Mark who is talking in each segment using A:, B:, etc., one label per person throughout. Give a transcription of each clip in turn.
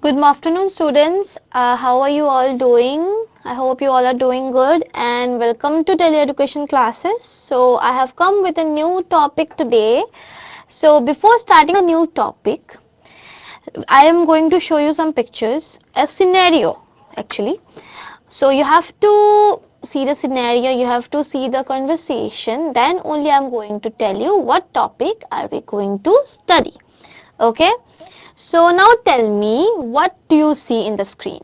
A: Good afternoon, students. How are you all doing? I hope you all are doing good and welcome to Education classes. So, I have come with a new topic today. So, before starting the new topic, I am going to show you some pictures, a scenario actually. So, you have to see the scenario, you have to see the conversation, then only I am going to tell you what topic are we going to study. Okay? So now tell me, what do you see in the screen?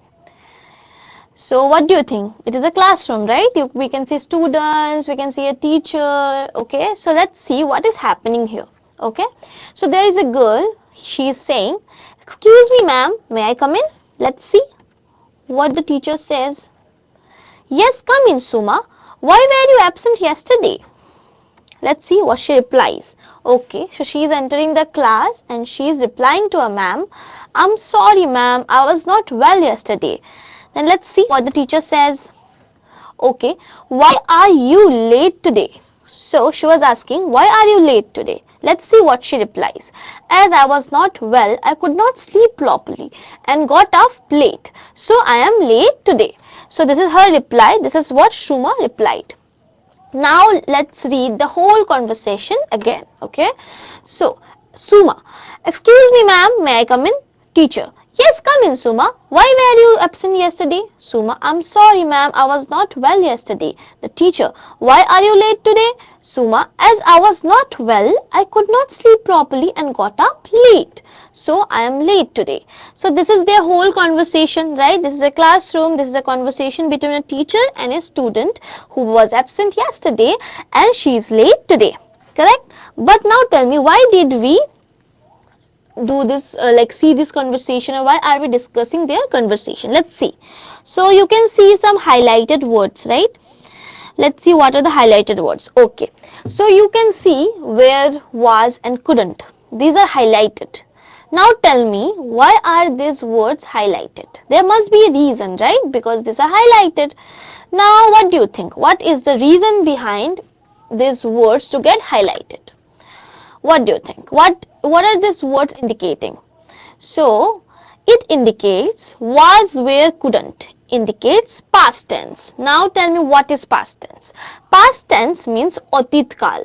A: So what do you think? It is a classroom, right? We can see students, we can see a teacher. Okay, so let's see what is happening here. Okay, so there is a girl. She is saying, "Excuse me, ma'am, may I come in?" Let's see what the teacher says. "Yes, come in, Suma. Why were you absent yesterday?" Let's see what she replies. Okay, so she is entering the class and she is replying to a ma'am. "I'm sorry, ma'am, I was not well yesterday." Then let's see what the teacher says. Okay, "Why are you late today?" So she was asking, "Why are you late today?" Let's see what she replies. "As I was not well, I could not sleep properly and got up late. So I am late today." So this is her reply. This is what Shuma replied. Now let's read the whole conversation again. Okay, so Suma, "Excuse me, ma'am, may I come in?" Teacher, "Yes, come in, Suma. Why were you absent yesterday?" Suma, "I'm sorry, ma'am, I was not well yesterday." The teacher, "Why are you late today?" Suma, "As I was not well, I could not sleep properly and got up late. So I am late today." So this is their whole conversation, right? This is a classroom. This is a conversation between a teacher and a student who was absent yesterday and she is late today. Correct? But now tell me, why did we do this, like see this conversation, or why are we discussing their conversation? Let's see. So you can see some highlighted words, right? Let's see what are the highlighted words. Okay, so you can see where, was and couldn't. These are highlighted. Now tell me, why are these words highlighted? There must be a reason, right? Because these are highlighted. Now what do you think? What is the reason behind these words to get highlighted? What do you think? What are these words indicating? So it indicates was, where, couldn't. Indicates past tense. Now tell me, what is past tense? Past tense means অতীত কাল.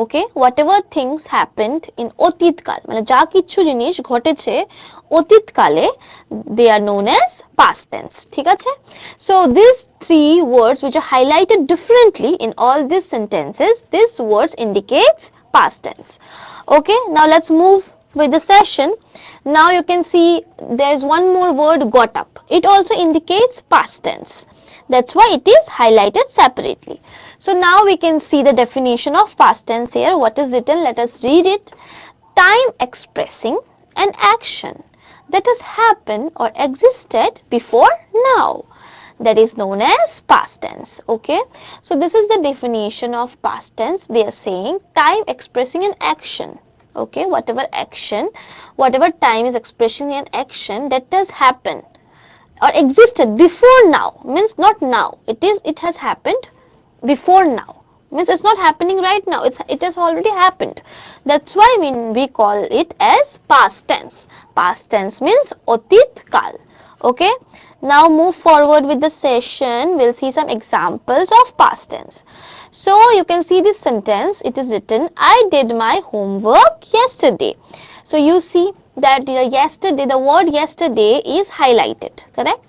A: Okay, whatever things happened in অতীত কাল, মানে যা কিছু জিনিস ঘটেছে অতীত কালে, they are known as past tense. ঠিক আছে? So these three words which are highlighted differently in all these sentences, these words indicates past tense. Okay, now let's move with the session. Now you can see there is one more word, got up. It also indicates past tense. That's why it is highlighted separately. So now we can see the definition of past tense here. What is written? Let us read it. Time expressing an action that has happened or existed before now. That is known as past tense. Okay, so this is the definition of past tense. They are saying time expressing an action. Okay, whatever action, whatever time is expressing an action that has happened or existed before now, means not now, it has happened before now, means it's not happening right now, it has already happened. That's why we call it as past tense. Past tense means otit kal. Okay, now move forward with the session. We'll see some examples of past tense. So you can see this sentence. It is written, "I did my homework yesterday." So you see that yesterday, the word yesterday is highlighted, correct?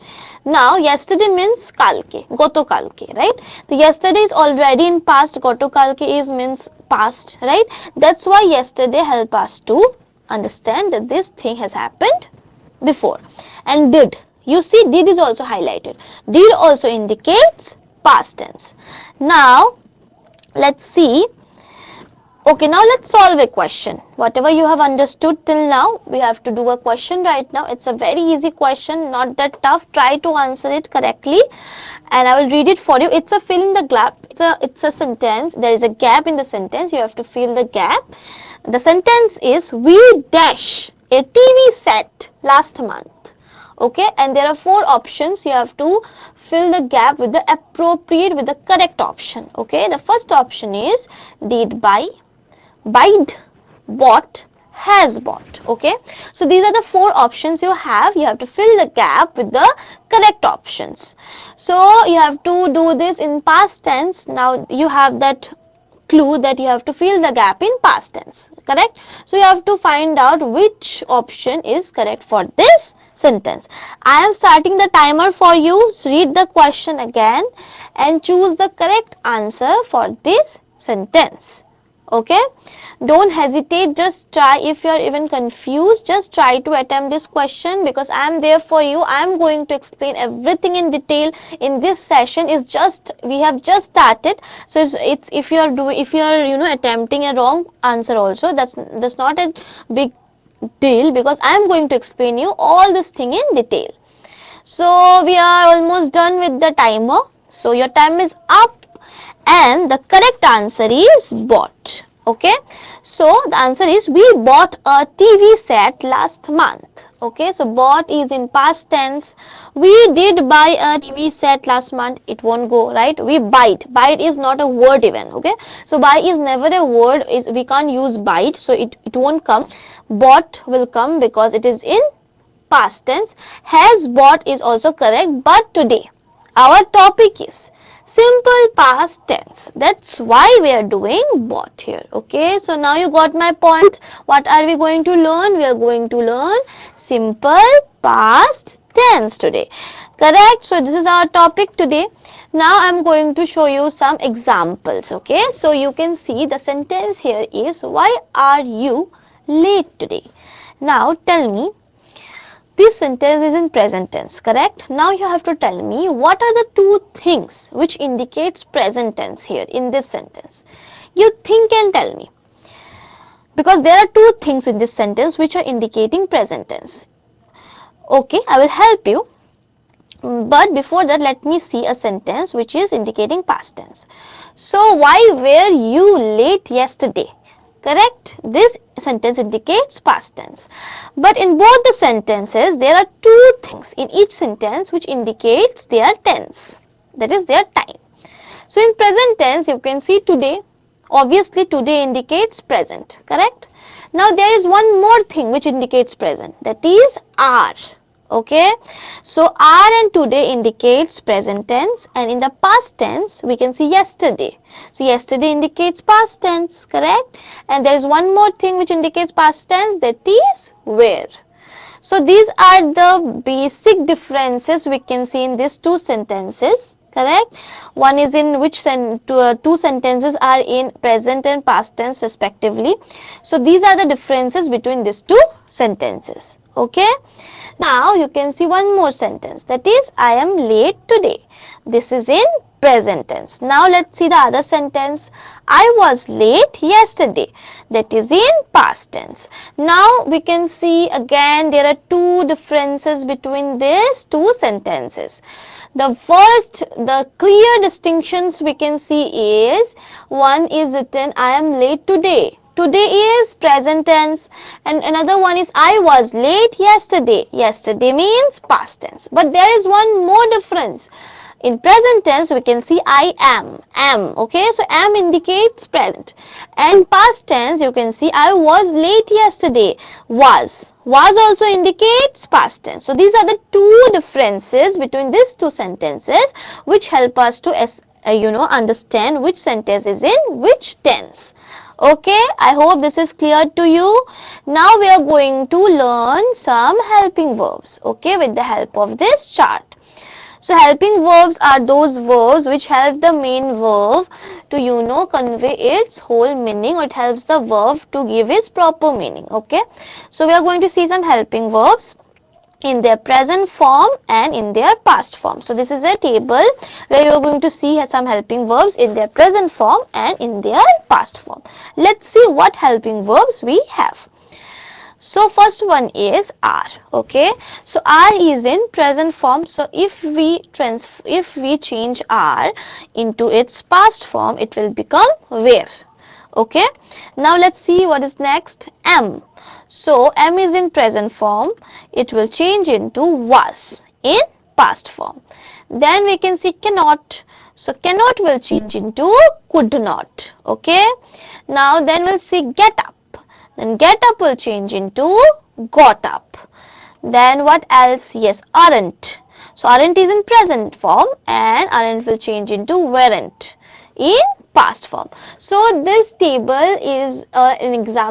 A: Now yesterday means kalke, goto kalke, right? So yesterday is already in past, goto kalke is means past, right? That's why yesterday help us to understand that this thing has happened before. And did, you see did is also highlighted. Did also indicates past tense. Now let's see. Okay, now let's solve a question. Whatever you have understood till now, we have to do a question right now. It's a very easy question, not that tough. Try to answer it correctly and I will read it for you. It's a fill in the gap. It's a sentence. There is a gap in the sentence. You have to fill the gap. The sentence is, "We dash a TV set last month." Okay, and there are 4 options. You have to fill the gap with the appropriate, with the correct option. Okay, the first option is did buy, buyed, bought, has bought. Okay, so these are the four options you have. You have to fill the gap with the correct options. So you have to do this in past tense. Now you have that clue that you have to fill the gap in past tense, correct? So you have to find out which option is correct for this sentence. I am starting the timer for you. So read the question again and choose the correct answer for this sentence. Okay, don't hesitate, just try. If you are even confused, just try to attempt this question, because I am there for you. I am going to explain everything in detail in this session. Is just we have just started, so it's if you are doing, if you are attempting a wrong answer also, that's not a big deal, because I am going to explain you all this thing in detail. So we are almost done with the timer, so your time is up, and the correct answer is bought. Okay, so the answer is we bought a TV set last month. Okay, so bought is in past tense. We did buy a TV set last month. It won't go, right? We bite is not a word even. Okay, so buy is never a word, is we can't use bite, so it won't come. Bought will come because it is in past tense. Has bought is also correct, but today our topic is simple past tense. That's why we are doing bought here. Okay, so now you got my point. What are we going to learn? We are going to learn simple past tense today, correct? So this is our topic today. Now I'm going to show you some examples. Okay, so you can see the sentence here is, why are you late today? Now tell me, this sentence is in present tense, correct? Now you have to tell me what are the two things which indicates present tense here in this sentence. You think and tell me, because there are two things in this sentence which are indicating present tense. Okay, I will help you. But before that, let me see a sentence which is indicating past tense. So why were you late yesterday? Correct? This sentence indicates past tense. But in both the sentences, there are two things in each sentence which indicates their tense. That is their time. So in present tense, you can see today. Obviously, today indicates present. Correct? Now there is one more thing which indicates present. That is are. Okay, so are and today indicates present tense, and in the past tense we can see yesterday. So yesterday indicates past tense, correct? And there is one more thing which indicates past tense, that is where. So these are the basic differences we can see in these two sentences, correct? One is in which two sentences are in present and past tense respectively. So these are the differences between these two sentences. Okay, now you can see one more sentence, that is, I am late today. This is in present tense. Now let's see the other sentence, I was late yesterday. That is in past tense. Now we can see again there are two differences between these two sentences. The first, the clear distinctions we can see is, one is written I am late today. Today is present tense, and another one is I was late yesterday. Yesterday means past tense. But there is one more difference. In present tense we can see I am. Okay, so am indicates present, and past tense you can see I was late yesterday. Was also indicates past tense. So these are the two differences between these two sentences which help us to understand which sentence is in which tense. Okay, I hope this is clear to you. Now we are going to learn some helping verbs, okay, with the help of this chart. So helping verbs are those verbs which help the main verb to convey its whole meaning, or it helps the verb to give its proper meaning. Okay, so we are going to see some helping verbs in their present form and in their past form. So this is a table where you are going to see some helping verbs in their present form and in their past form. Let's see what helping verbs we have. So first one is are. Okay, so are is in present form. So if we change are into its past form, it will become were. Okay, now let's see what is next. Am. So am is in present form, it will change into was in past form. Then we can see cannot. So cannot will change into could not. Okay, now then we'll see get up. Then get up will change into got up. Then what else? Yes, aren't. So aren't is in present form and aren't will change into weren't in past form. So this table is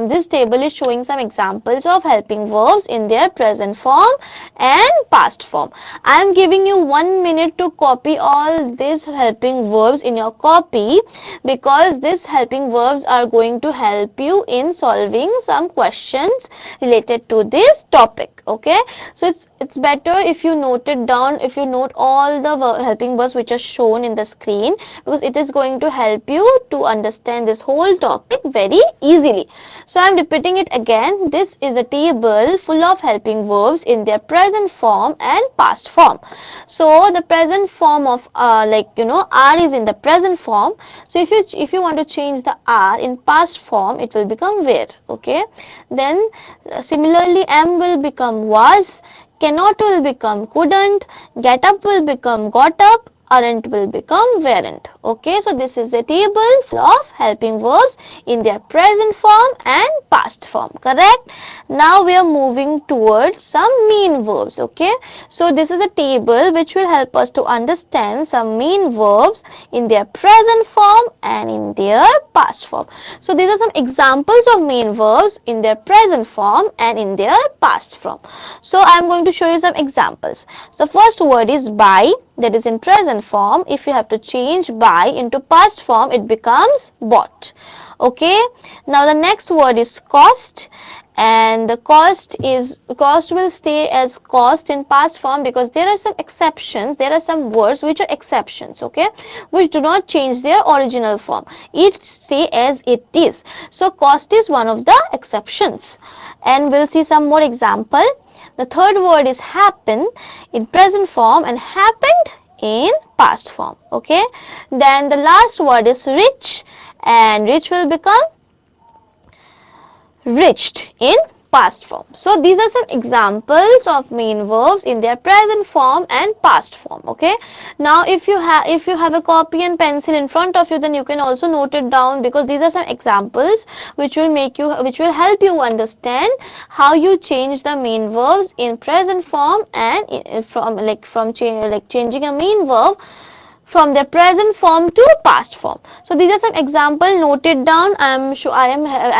A: this table is showing some examples of helping verbs in their present form and past form. I am giving you 1 minute to copy all these helping verbs in your copy, because these helping verbs are going to help you in solving some questions related to this topic. Okay, so it's better if you note it down, if you note all the helping verbs which are shown in the screen, because it is going to help you to understand this whole topic very easily. So I am repeating it again. This is a table full of helping verbs in their present form and past form. So the present form of are is in the present form. So if you want to change the are in past form, it will become were. Okay, then similarly am will become was, cannot will become couldn't, get up will become got up, aren't will become weren't. Okay, so this is a table full of helping verbs in their present form and past form. Correct? Now we are moving towards some mean verbs. Okay, so this is a table which will help us to understand some mean verbs in their present form and in their past form. So these are some examples of mean verbs in their present form and in their past form. So I am going to show you some examples. The first word is buy, that is in present form. If you have to change buy into past form, it becomes bought. Okay, now the next word is cost, and the cost will stay as cost in past form, because there are some exceptions, there are some words which are exceptions, okay, which do not change their original form, it stay as it is. So cost is one of the exceptions, and we'll see some more example. The third word is happen in present form and happened in past form. Okay, then the last word is rich, and rich will become reached in past form. So these are some examples of mean verbs in their present form and past form. Okay, now if you have a copy and pencil in front of you, then you can also note it down, because these are some examples which will help you understand how you change the mean verbs in present form and changing a mean verb from their present form to past form. So these are some example, note it down. I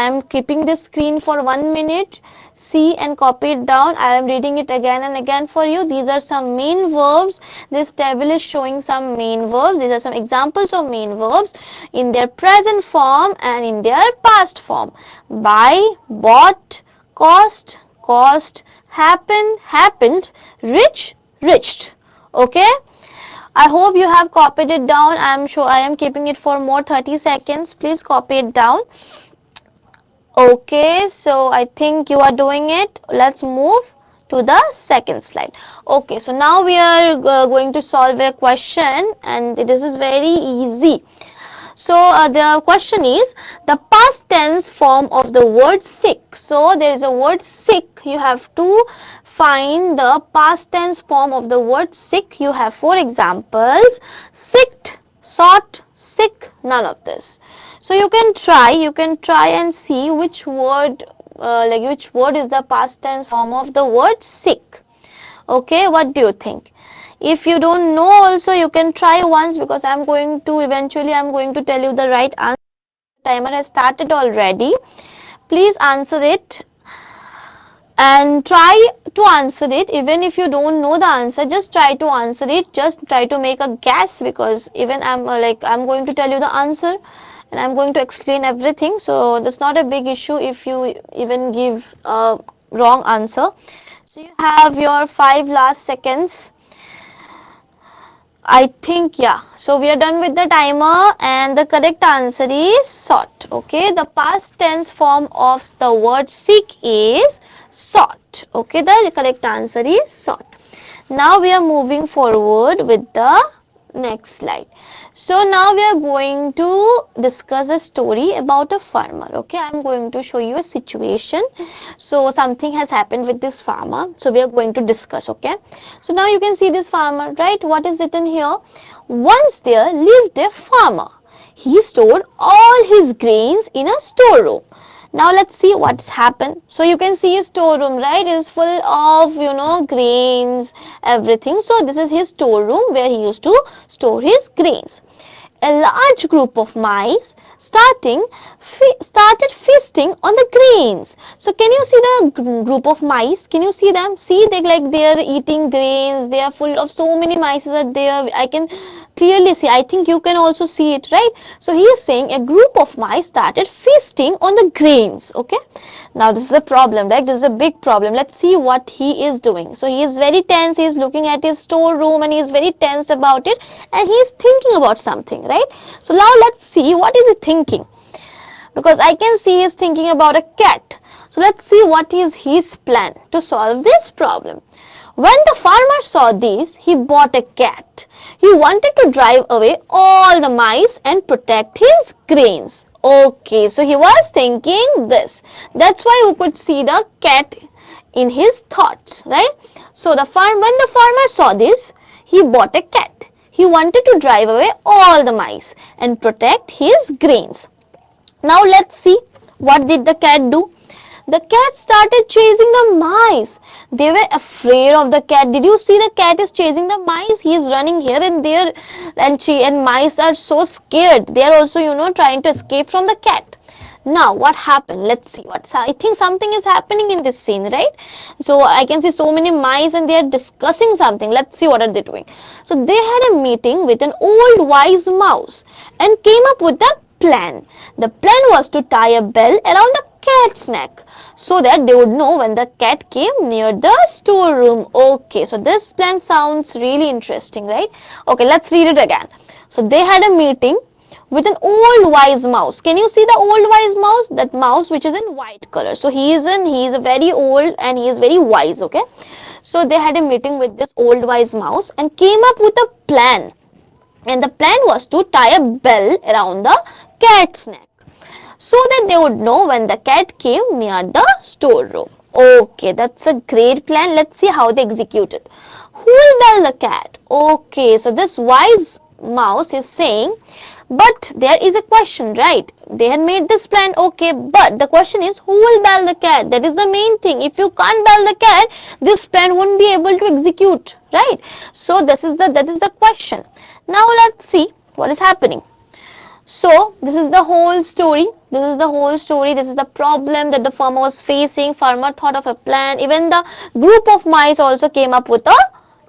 A: am keeping this screen for 1 minute. See and copy it down. I am reading it again and again for you. These are some mean verbs. This table is showing some mean verbs. These are some examples of mean verbs in their present form and in their past form. Buy, bought, cost, cost, happen, happened, rich, reached. Okay, I hope you have copied it down. I am sure I am keeping it for more 30 seconds. Please copy it down. Okay, so I think you are doing it. Let's move to the second slide. Okay, so now we are going to solve a question, and this is very easy. So the question is the past tense form of the word sick. So there is a word sick. You have to find the past tense form of the word sick. You have 4 examples: sicked, sought, sick, none of this. So you can try and see which word which word is the past tense form of the word sick. Okay, what do you think? If you don't know also, you can try once, because I'm going to tell you the right answer. Timer has started already. Please answer it and try to answer it. Even if you don't know the answer, just try to answer it. Just try to make a guess, because even I'm going to tell you the answer and I'm going to explain everything. So that's not a big issue if you even give a wrong answer. So you have your 5 last seconds. I think, yeah. So we are done with the timer, and the correct answer is sought. Okay, the past tense form of the word seek is sought. Okay, the correct answer is sought. Now we are moving forward with the next slide. So now we are going to discuss a story about a farmer. Okay, I am going to show you a situation. So something has happened with this farmer, so we are going to discuss. Okay, so now you can see this farmer, right? What is written here? Once there lived a farmer. He stored all his grains in a storeroom. Now let's see what's happened. So you can see his storeroom, right? It is full of, grains, everything. So this is his storeroom where he used to store his grains. A large group of mice started feasting on the grains. So can you see the group of mice? Can you see them? See, they are eating grains. They are full of, so many mice are there. I can clearly see. I think you can also see it, right? So he is saying a group of mice started feasting on the grains. Okay, now this is a problem, right? This is a big problem. Let's see what he is doing. So he is very tense. He is looking at his storeroom and he is very tense about it, and he is thinking about something, right? So now let's see what is he thinking, because I can see he is thinking about a cat. So let's see what is his plan to solve this problem. When the farmer saw this, he bought a cat. He wanted to drive away all the mice and protect his grains. Okay, so he was thinking this. That's why we could see the cat in his thoughts, right? So when the farmer saw this, he bought a cat. He wanted to drive away all the mice and protect his grains. Now let's see, what did the cat do? The cat started chasing the mice. They were afraid of the cat. Did you see the cat is chasing the mice? He is running here and there, and mice are so scared. They are also, trying to escape from the cat. Now what happened? Let's see. I think something is happening in this scene, right? So I can see so many mice and they are discussing something. Let's see what are they doing. So they had a meeting with an old wise mouse and came up with a plan. The plan was to tie a bell around the cat's neck so that they would know when the cat came near the storeroom. Okay, so this plan sounds really interesting, right? Okay, let's read it again. So they had a meeting with an old wise mouse. Can you see the old wise mouse? That mouse which is in white color. So he is a very old and he is very wise. Okay, so they had a meeting with this old wise mouse and came up with a plan, and the plan was to tie a bell around the cat's neck so that they would know when the cat came near the storeroom. Okay, that's a great plan. Let's see how they execute it. Who will bell the cat? Okay, so this wise mouse is saying, but there is a question, right? They had made this plan, okay, but the question is, who will bell the cat? That is the main thing. If you can't bell the cat, this plan won't be able to execute, right? So that is the question. Now let's see what is happening. So this is the whole story. This is the problem that the farmer was facing. Farmer thought of a plan. Even the group of mice also came up with a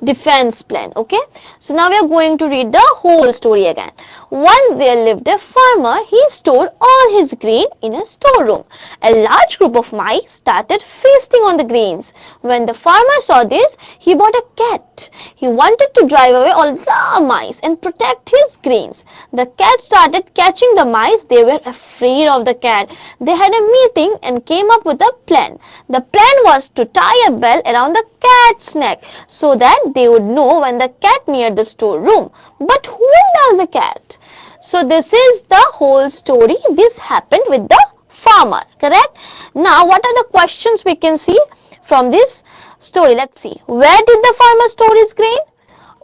A: defense plan. Okay, so now we are going to read the whole story again. Once there lived a farmer. He stored all his grain in a storeroom. A large group of mice started feasting on the grains. When the farmer saw this, he bought a cat. He wanted to drive away all the mice and protect his grains. The cat started catching the mice. They were afraid of the cat. They had a meeting and came up with a plan. The plan was to tie a bell around the cat's neck so that they would know when the cat neared the storeroom. But who will bell the cat? So this is the whole story. This happened with the farmer, correct? Now what are the questions we can see from this story? Let's see. Where did the farmer store his grain?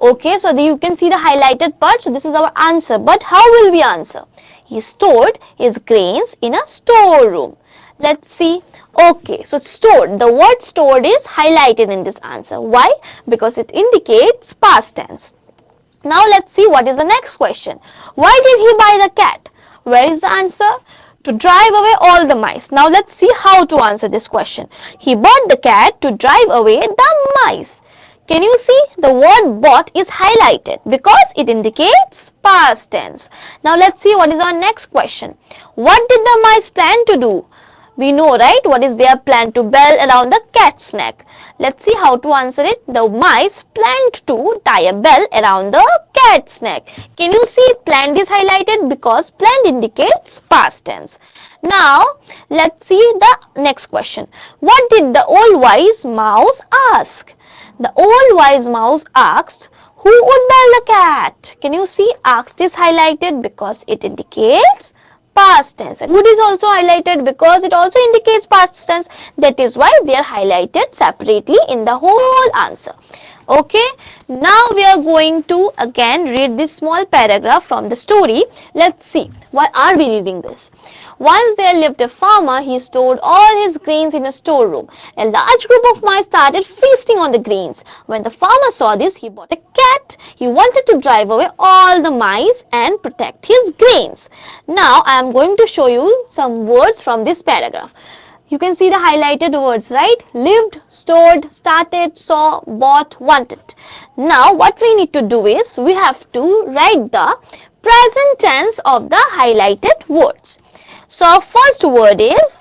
A: Okay, so you can see the highlighted part. So this is our answer. But how will we answer? He stored his grains in a storeroom. Let's see. Okay, so stored. The word stored is highlighted in this answer. Why? Because it indicates past tense. Now let's see what is the next question. Why did he buy the cat? Where is the answer? To drive away all the mice. Now let's see how to answer this question. He bought the cat to drive away the mice. Can you see the word bought is highlighted because it indicates past tense. Now let's see what is our next question. What did the mice plan to do? We know, right, what is their plan? To bell around the cat's neck. Let's see how to answer it. The mice planned to tie a bell around the cat's neck. Can you see planned is highlighted because planned indicates past tense. Now let's see the next question. What did the old wise mouse ask? The old wise mouse asked, who would bell the cat? Can you see asked is highlighted because it indicates past tense, and would is also highlighted because it also indicates past tense. That is why they are highlighted separately in the whole answer. Okay, now we are going to again read this small paragraph from the story. Let's see, why are we reading this? Once there lived a farmer. He stored all his grains in a storeroom. A large group of mice started feasting on the grains. When the farmer saw this, he bought a cat. He wanted to drive away all the mice and protect his grains. Now I am going to show you some words from this paragraph. You can see the highlighted words, right? Lived, stored, started, saw, bought, wanted. Now what we need to do is we have to write the present tense of the highlighted words. So our first word is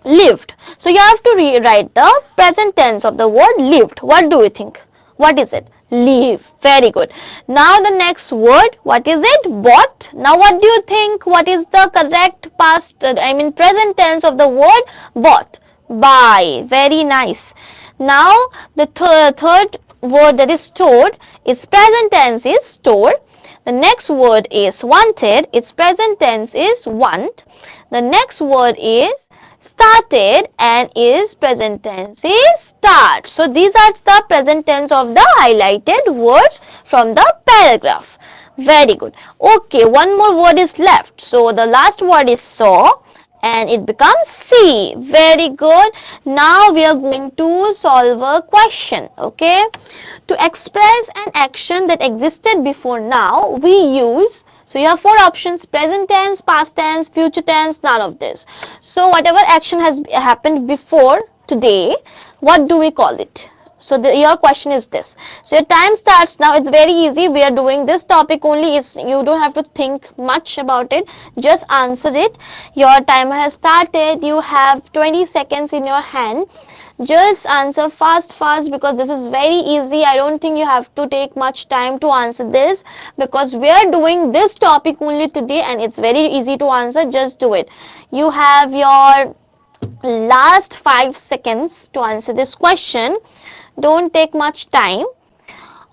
A: lived. So you have to rewrite the present tense of the word lived. What do you think? What is it? Live. Very good. Now the next word, what is it? Bought. Now what do you think? What is the correct present tense of the word bought? Buy. Very nice. Now the third word, that is stored, its present tense is stored. The next word is wanted, its present tense is want. The next word is started and its present tense is start. So these are the present tense of the highlighted words from the paragraph. Very good. Okay, one more word is left. So the last word is saw and it becomes see. Very good. Now we are going to solve a question. Okay, to express an action that existed before now, we use, so you have four options: present tense, past tense, future tense, none of this. So whatever action has happened before today, what do we call it? So your question is this. So your time starts now. It's very easy. We are doing this topic only. You don't have to think much about it. Just answer it. Your timer has started. You have 20 seconds in your hand. Just answer fast because this is very easy. I don't think you have to take much time to answer this because we are doing this topic only today and it's very easy to answer. Just do it. You have your last 5 seconds to answer this question. Don't take much time.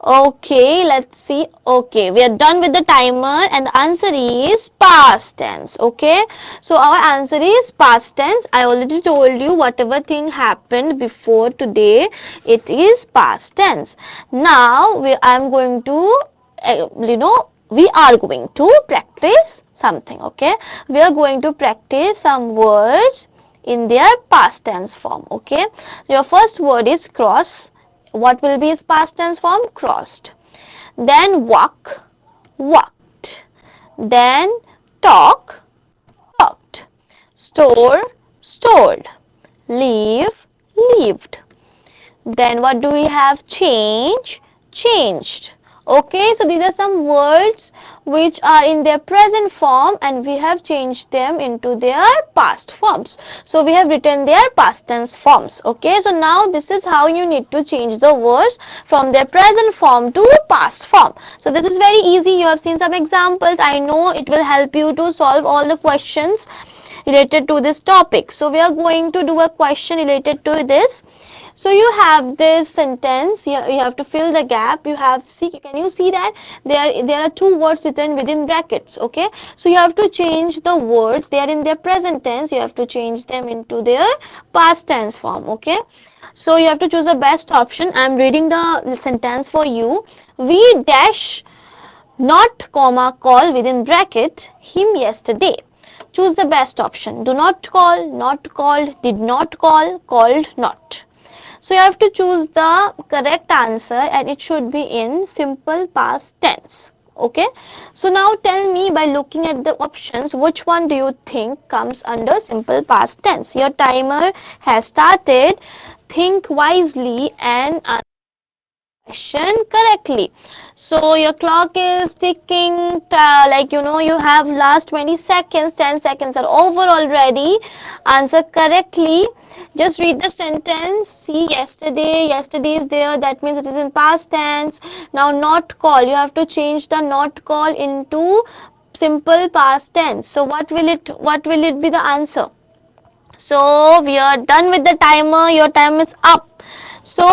A: Okay, let's see. Okay, we are done with the timer and the answer is past tense. Okay, so our answer is past tense. I already told you whatever thing happened before today, it is past tense. Now I am going to, we are going to practice something. Okay, we are going to practice some words in their past tense form. Okay, your first word is cross. What will be its past tense form? Crossed. Then walk, walked. Then talk, talked. Store, stored. Leave, lived. Then what do we have? Change, changed. Okay, so these are some words which are in their present form and we have changed them into their past forms. So we have written their past tense forms. Okay, so now this is how you need to change the words from their present form to past form. So this is very easy. You have seen some examples. I know it will help you to solve all the questions related to this topic. So we are going to do a question related to this. So you have this sentence, you have to fill the gap. You have, can you see that there are two words written within brackets. Okay, so you have to change the words. They are in their present tense, you have to change them into their past tense form. Okay, so you have to choose the best option. I am reading the sentence for you. We dash not comma call within bracket him yesterday. Choose the best option. Do not call, not called, did not call, called not. So you have to choose the correct answer and it should be in simple past tense. Okay, so now tell me by looking at the options, which one do you think comes under simple past tense? Your timer has started. Think wisely and answer the question correctly. So your clock is ticking, you have last 20 seconds, 10 seconds are over already. Answer correctly. Just read the sentence. See, yesterday is there, that means it is in past tense. Now not call, you have to change the not call into simple past tense. So what will it be the answer? So we are done with the timer. Your time is up. So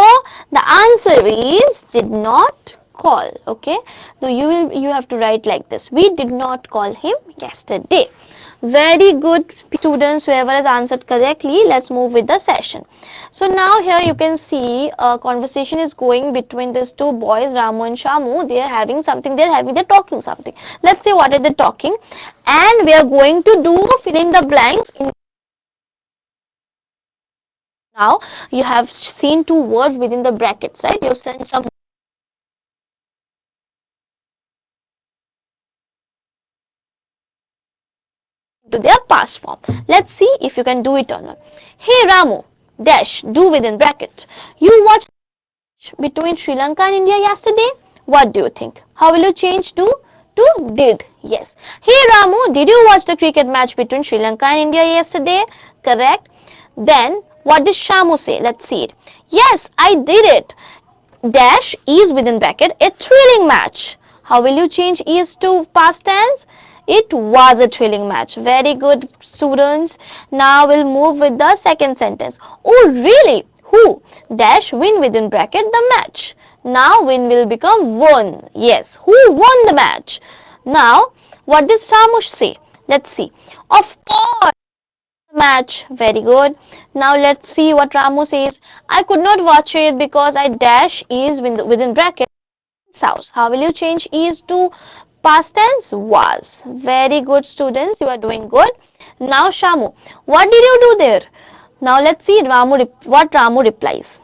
A: the answer is did not call. Okay, so you have to write like this: we did not call him yesterday. Very good students, whoever has answered correctly. Let's move with the session. So now here you can see a conversation is going between these two boys, Ramu and Shamu. They are having something, they're talking something. Let's see what are they talking. And we are going to do fill in the blanks. Now you have seen two words within the brackets, right? You've seen some to their past form. Let's see if you can do it or not. Hey Ramu, dash, do within bracket. You watched between Sri Lanka and India yesterday? What do you think? How will you change to did? Yes. Hey Ramu, did you watch the cricket match between Sri Lanka and India yesterday? Correct. Then what did Shamu say? Let's see it. Yes, I did it. Dash is within bracket a thrilling match. How will you change is to past tense? It was a thrilling match. Very good, students. Now we'll move with the second sentence. Oh really? Who? Dash win within bracket the match. Now win will become won. Yes, who won the match? Now what did Samush say? Let's see. Of course match. Very good. Now let's see what Ramu says. I could not watch it because I dash is within bracket house. How will you change is to past tense? Was. Very good, students. You are doing good. Now Shamu, what did you do there? Now let's see what Ramu replies.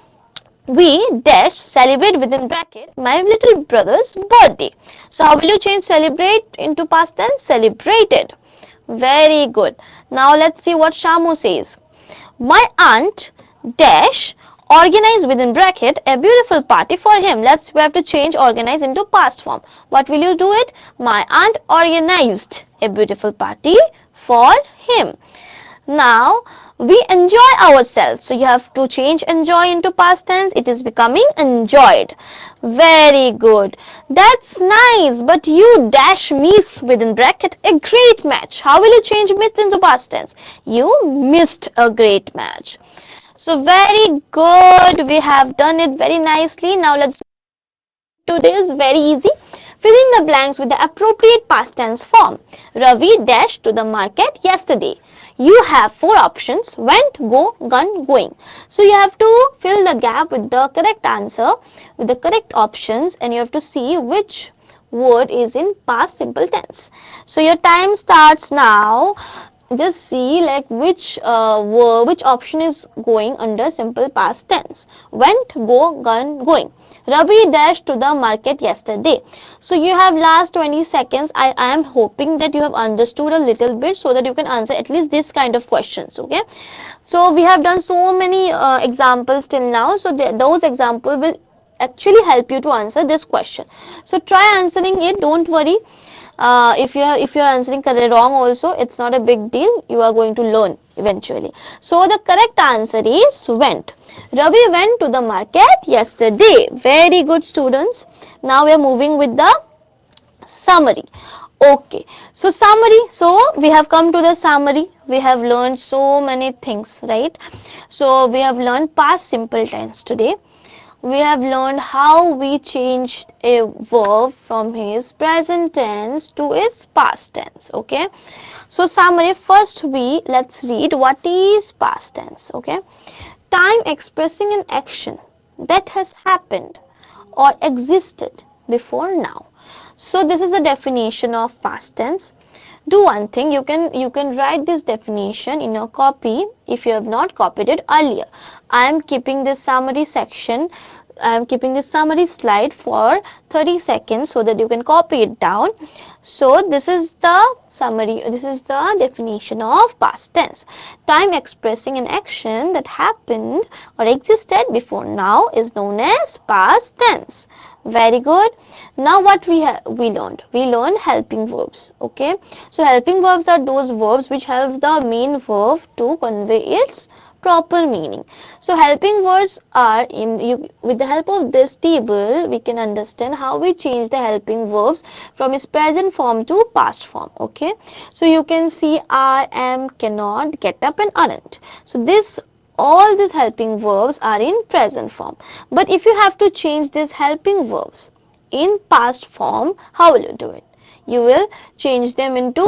A: We dash celebrate within bracket my little brother's birthday. So how will you change celebrate into past tense? Celebrated. Very good. Now let's see what Shamu says. My aunt dash organize within bracket a beautiful party for him. We have to change organize into past form. What will you do it? My aunt organized a beautiful party for him. Now we enjoy ourselves. So you have to change enjoy into past tense. It is becoming enjoyed. Very good. That's nice. But you dash miss within bracket a great match. How will you change miss into past tense? You missed a great match. So very good. We have done it very nicely. Now let's do this. Very easy. Filling the blanks with the appropriate past tense form. Ravi dashed to the market yesterday. You have four options: went, go, gone, going. So you have to fill the gap with the correct answer, with the correct options, and you have to see which word is in past simple tense. So your time starts now. Just see like which option is going under simple past tense. Went, go, gone, going. Ravi dashed to the market yesterday. So you have last 20 seconds. I am hoping that you have understood a little bit so that you can answer at least this kind of questions. Okay. So we have done so many examples till now. So those examples will actually help you to answer this question. So try answering it. Don't worry. If you're answering wrong also, it's not a big deal. You are going to learn eventually. So the correct answer is went. Ravi went to the market yesterday. Very good, students. Now we are moving with the summary. Okay, so summary. So we have come to the summary. We have learned so many things, right? So we have learned past simple tense today. We have learned how we changed a verb from his present tense to its past tense. Okay, so summary. First let's read what is past tense. Okay, time expressing an action that has happened or existed before now. So this is a definition of past tense. Do one thing, you can write this definition in your copy if you have not copied it earlier. I am keeping this summary section, I am keeping this summary slide for 30 seconds so that you can copy it down. So this is the summary, this is the definition of past tense. Time expressing an action that happened or existed before now is known as past tense. Very good. Now what we learned? We learned helping verbs. Okay. So helping verbs are those verbs which help the main verb to convey its proper meaning. So helping verbs are with the help of this table we can understand how we change the helping verbs from its present form to past form. Okay. So you can see are, am, cannot, get up and aren't. So all these helping verbs are in present form. But if you have to change these helping verbs in past form, how will you do it? You will change them into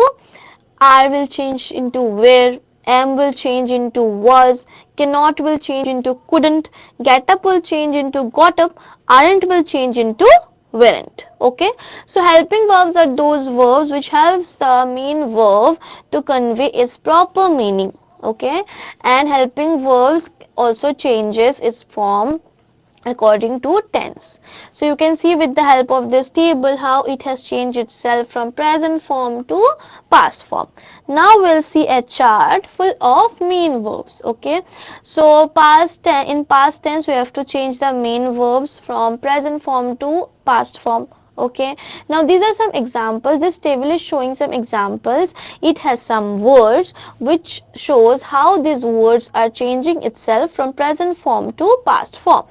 A: are will change into were, am will change into was, cannot will change into couldn't, get up will change into got up, aren't will change into weren't. Okay, so helping verbs are those verbs which helps the main verb to convey its proper meaning. Okay, and helping verbs also changes its form according to tense. So you can see with the help of this table how it has changed itself from present form to past form. Now we'll see a chart full of main verbs. Okay, so in past tense we have to change the main verbs from present form to past form. Okay, now these are some examples. This table is showing some examples. It has some words which shows how these words are changing itself from present form to past form.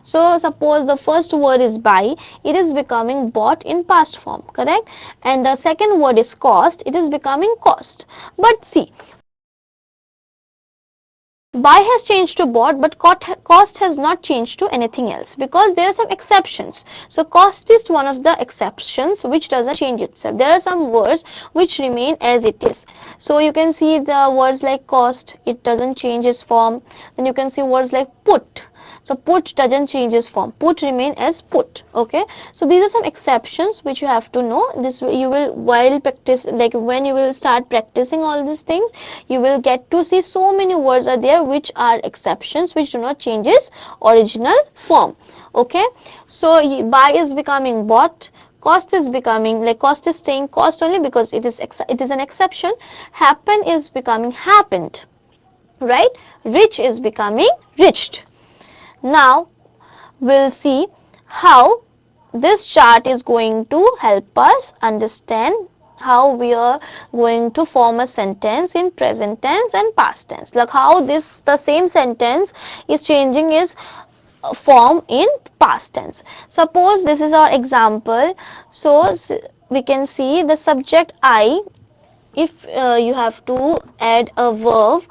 A: So suppose the first word is buy, it is becoming bought in past form, correct? And the second word is cost, it is becoming cost. But see, buy has changed to bought, but cost has not changed to anything else because there are some exceptions. So cost is one of the exceptions which doesn't change itself. There are some words which remain as it is. So you can see the words like cost, it doesn't change its form. Then you can see words like put. So put doesn't change its form, put remain as put. Okay, so these are some exceptions which you have to know. This you will, while practice, like when you will start practicing all these things, you will get to see so many words are there which are exceptions, which do not change its original form. Okay, so buy is becoming bought, cost is becoming, like cost is staying cost only because it is an exception. Happen is becoming happened, right? Rich is becoming reached. Now we'll see how this chart is going to help us understand how we are going to form a sentence in present tense and past tense, like how this the same sentence is changing its form in past tense. Suppose this is our example. So we can see the subject I. If you have to add a verb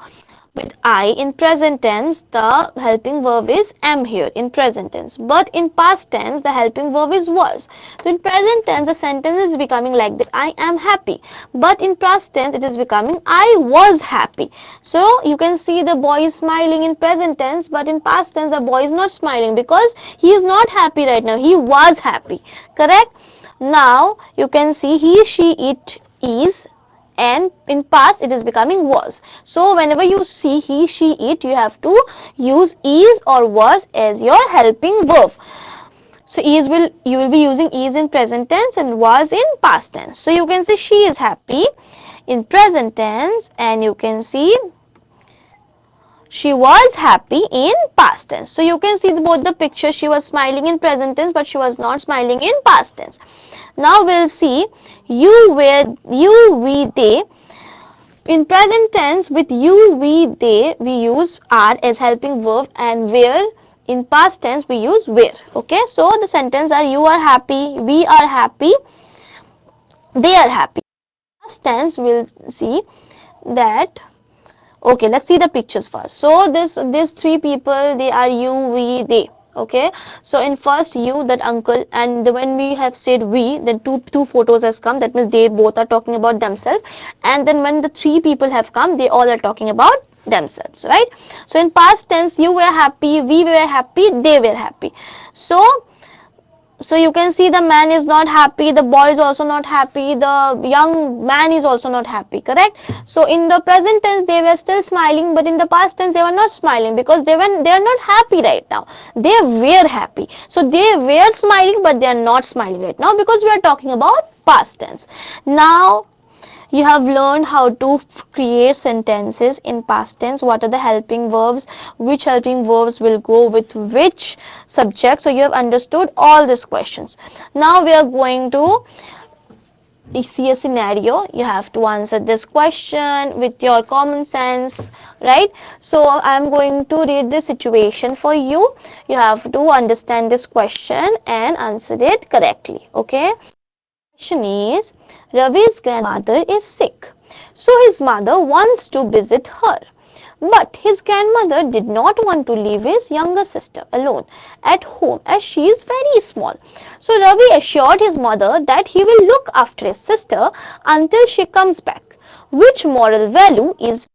A: with I in present tense, the helping verb is am here in present tense, but in past tense the helping verb is was. So in present tense the sentence is becoming like this: I am happy, but in past tense it is becoming I was happy. So you can see the boy is smiling in present tense, but in past tense the boy is not smiling because he is not happy right now, he was happy, correct? Now you can see he, she, it is, and in past it is becoming was. So whenever you see he, she, it, you have to use is or was as your helping verb. So you will be using is in present tense and was in past tense. So you can say she is happy in present tense, and you can see she was happy in past tense. So you can see both the pictures. She was smiling in present tense, but she was not smiling in past tense. Now we'll see you, were, you, we, they. In present tense, with you, we, they, we use are as helping verb, and where in past tense we use were. Okay, so the sentence are you are happy, we are happy, they are happy. Past tense we'll see that. Okay, let's see the pictures first. So these three people, they are you, we, they. Okay, so in first you, that uncle, and when we have said we, then two photos has come, that means they both are talking about themselves. And then when the three people have come, they all are talking about themselves, right? So in past tense, you were happy, we were happy, they were happy. So you can see the man is not happy, the boy is also not happy, the young man is also not happy, correct? So in the present tense they were still smiling, but in the past tense they were not smiling because they are not happy right now. They were happy. So they were smiling, but they are not smiling right now because we are talking about past tense. Now you have learned how to create sentences in past tense. What are the helping verbs? Which helping verbs will go with which subject? So you have understood all these questions. Now we are going to see a scenario. You have to answer this question with your common sense, right? So I'm going to read the situation for you. You have to understand this question and answer it correctly. Okay. Question is, Ravi's grandmother is sick, so his mother wants to visit her. But his grandmother did not want to leave his younger sister alone at home as she is very small. So Ravi assured his mother that he will look after his sister until she comes back. Which moral value is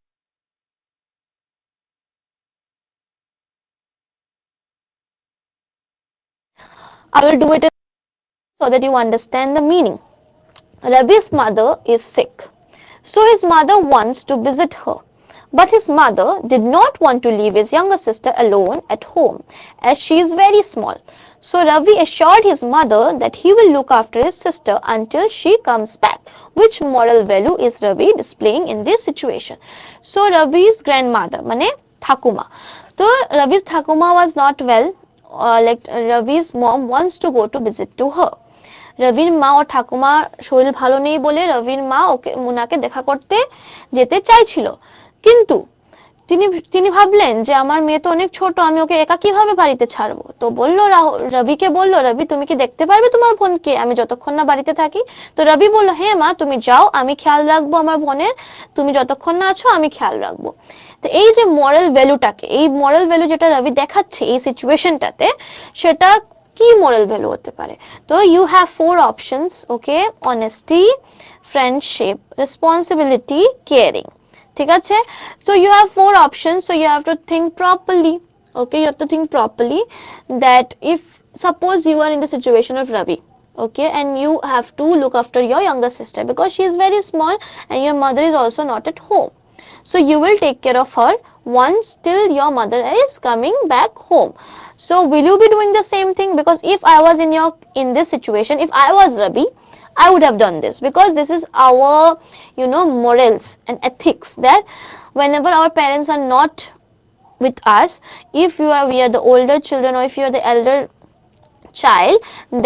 A: I will do it so that you understand the meaning. Ravi's mother is sick, so his mother wants to visit her. But his mother did not want to leave his younger sister alone at home as she is very small. So Ravi assured his mother that he will look after his sister until she comes back. Which moral value is Ravi displaying in this situation? So Ravi's grandmother, mane Thakuma. So Ravi's Thakuma was not well. Ravi's mom wants to go to visit to her. রবির মা ও ঠাকুমা শরীর ভালো নেই বলে রবির মা ওনাকে দেখা করতে যেতে চাইছিল, কিন্তু তিনি তিনি ভাবলেন যে আমার মেয়ে তো অনেক ছোট, আমি ওকে একা কিভাবে বাড়িতে ছাড়বো। তো রবিকে বলল, রবি তুমি কি দেখতে পারবে তোমার বোনকে আমি যতক্ষণ না বাড়িতে থাকি? তো রবি বলল, হ্যাঁ মা তুমি যাও, আমি খেয়াল রাখবো আমার বোনের, তুমি যতক্ষণ না আছো আমি খেয়াল রাখবো। তো এই যে মরাল ভ্যালুটাকে, এই মরাল ভ্যালু যেটা রবি দেখাচ্ছে এই সিচুয়েশনটাতে, সেটা কি moral value হতে পারে? তো you have four options, okay? Honesty, friendship, responsibility, caring. ঠিক আছে? So you have four options, so you have to think properly. Okay, you have to think properly that if suppose you are in the situation of Ravi, okay, and you have to look after your younger sister because she is very small and your mother is also not at home. So you will take care of her once till your mother is coming back home. So will you be doing the same thing? Because if I was in this situation, if I was Rabi, I would have done this, because this is our morals and ethics, that whenever our parents are not with us, if we are the older children or if you are the elder child,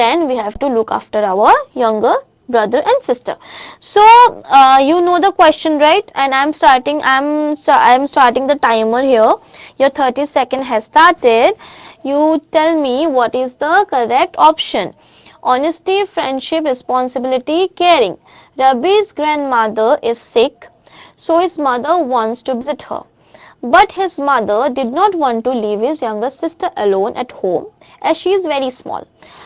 A: then we have to look after our younger brother and sister. So you know the question, right? And I'm starting the timer here. Your 30-second has started. You tell me what is the correct option. Honesty, friendship, responsibility, caring. Rabi's grandmother is sick, so his mother wants to visit her. But his mother did not want to leave his younger sister alone at home as she is very small.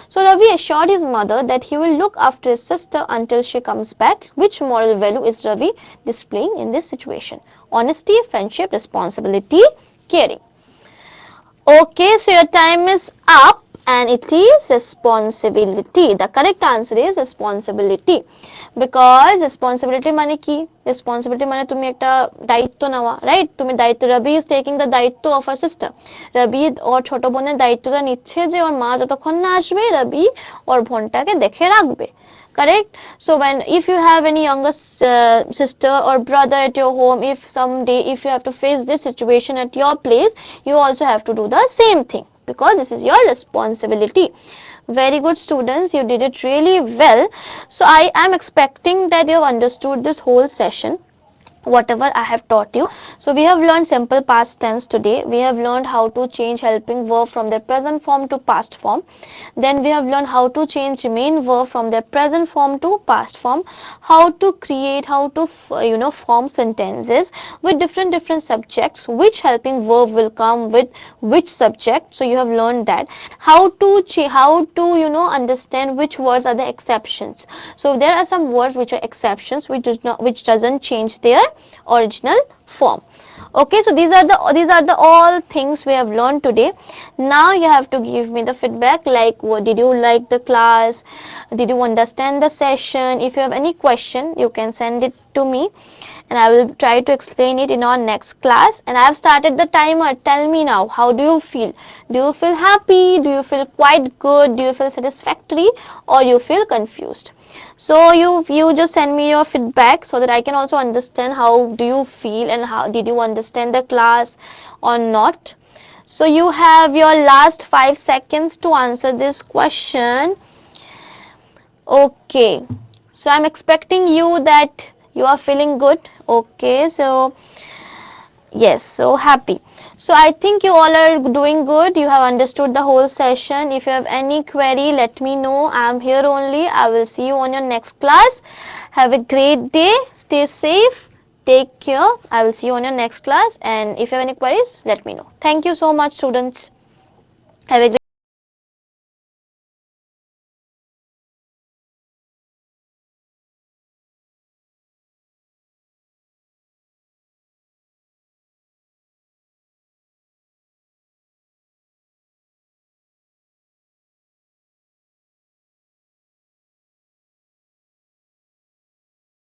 A: So Ravi assured his mother that he will look after his sister until she comes back. Which moral value is Ravi displaying in this situation? Honesty, friendship, responsibility, caring. Okay, so your time is up and it is responsibility. The correct answer is responsibility, because responsibility মানে কি? Responsibility মানে তুমি একটা দায়িত্ব নেওয়া, right? তুমি দায়িত্ব, Ravi is taking the দায়িত্ব of her sister. Ravi ওর ছোট বোনের দায়িত্বটা নিচ্ছে যে ওর মা যতক্ষণ না আসবে Ravi ওর বোনটাকে দেখে রাখবে। Correct? So if you have any younger sister or brother at your home, if someday if you have to face this situation at your place, you also have to do the same thing, because this is your responsibility. Very good students, you did it really well. So I am expecting that you have understood this whole session, whatever I have taught you. So we have learned simple past tense today. We have learned how to change helping verb from their present form to past form. Then we have learned how to change main verb from their present form to past form, how to create, how to form sentences with different subjects, which helping verb will come with which subject. So you have learned that how to understand which words are the exceptions. So there are some words which are exceptions, which doesn't change their original form. Okay, so these are the all things we have learned today. Now you have to give me the feedback, like what did you like the class, did you understand the session? If you have any question, you can send it to me and I will try to explain it in our next class. And I have started the timer. Tell me now, how do you feel? Do you feel happy? Do you feel quite good? Do you feel satisfactory, or you feel confused? So you just send me your feedback so that I can also understand how do you feel and how did you understand the class or not. So you have your last 5 seconds to answer this question. Okay, so I'm expecting you that you are feeling good. Okay, so yes, so happy. So I think you all are doing good. You have understood the whole session. If you have any query, let me know. I am here only. I will see you on your next class. Have a great day. Stay safe. Take care. I will see you on your next class. And if you have any queries, let me know. Thank you so much, students.